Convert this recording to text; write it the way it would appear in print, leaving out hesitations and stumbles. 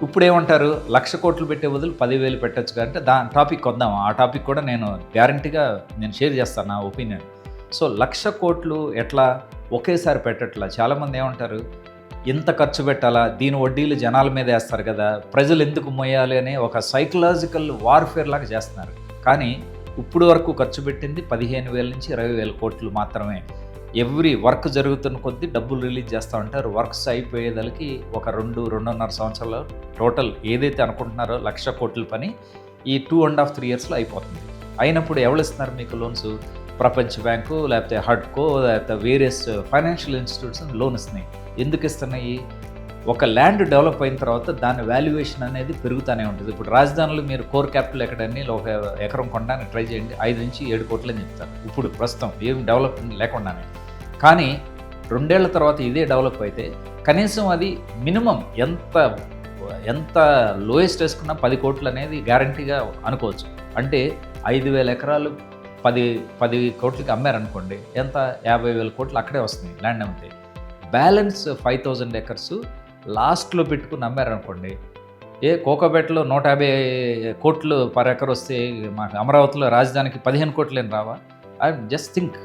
ఇప్పుడేమంటారు 1,00,000 కోట్లు పెట్టే బదులు 10,000 పెట్టొచ్చుగా అంటే టాపిక్ వద్దాం. ఆ టాపిక్ కూడా నేను గ్యారంటీగా షేర్ చేస్తాను నా ఒపీనియన్. సో 1,00,000 కోట్లు ఎట్లా ఒకేసారి పెట్టట్లా. చాలామంది ఏమంటారు, ఇంత ఖర్చు పెట్టాలా? దీని వడ్డీలు జనాల మీద ఏస్తారు కదా! ప్రజలు ఎందుకు మొయ్యాలి అనే ఒక సైకలాజికల్ వార్‌ఫేర్ లాగా చేస్తున్నారు. కానీ ఇప్పుడు వరకు ఖర్చు పెట్టింది 15,000 నుంచి 20,000 కోట్లు మాత్రమే. ఎవ్రీ వర్క్ జరుగుతున్న కొద్దీ డబ్బులు రిలీజ్ చేస్తూ ఉంటారు. వర్క్స్ అయిపోయేదలకి ఒక 2.5 సంవత్సరాలు టోటల్ ఏదైతే అనుకుంటున్నారో 1,00,000 కోట్ల పని ఈ 2.5, 3 ఇయర్స్‌లో అయిపోతుంది. అయినప్పుడు ఎవరు ఇస్తున్నారు మీకు లోన్స్? ప్రపంచ బ్యాంకు, లేకపోతే హడ్కో, లేకపోతే వేరియస్ ఫైనాన్షియల్ ఇన్స్టిట్యూట్స్ లోన్ ఇస్తున్నాయి. ఎందుకు ఇస్తున్నాయి? ఒక ల్యాండ్ డెవలప్ అయిన తర్వాత దాని వాల్యుయేషన్ అనేది పెరుగుతూనే ఉంటుంది. ఇప్పుడు రాజధానిలో మీరు కోర్ క్యాపిటల్ ఎక్కడని ఒక ఎకరం కొనడానికి ట్రై చేయండి, 5-7 కోట్లు అని చెప్తారు. ఇప్పుడు ప్రస్తుతం ఏం డెవలప్మెంట్ లేకుండానే. కానీ 2 ఏళ్ల తర్వాత ఇదే డెవలప్ అయితే కనీసం అది మినిమం ఎంత లోయెస్ట్ వేసుకున్నా 10 కోట్లు అనేది గ్యారంటీగా అనుకోవచ్చు. అంటే 5,000 ఎకరాలు 10 కోట్లకి అమ్మారనుకోండి, ఎంత 50,000 కోట్లు అక్కడే వస్తున్నాయి ల్యాండ్ అమ్మితే. బ్యాలెన్స్ 5,000 ఎకర్స్ లాస్ట్లో పెట్టుకుని అమ్మారనుకోండి, కోకాపేటలో 150 కోట్లు పర్ ఎకర్ వస్తే మాకు అమరావతిలో రాజధానికి 15 కోట్లు ఏం రావా? Just think.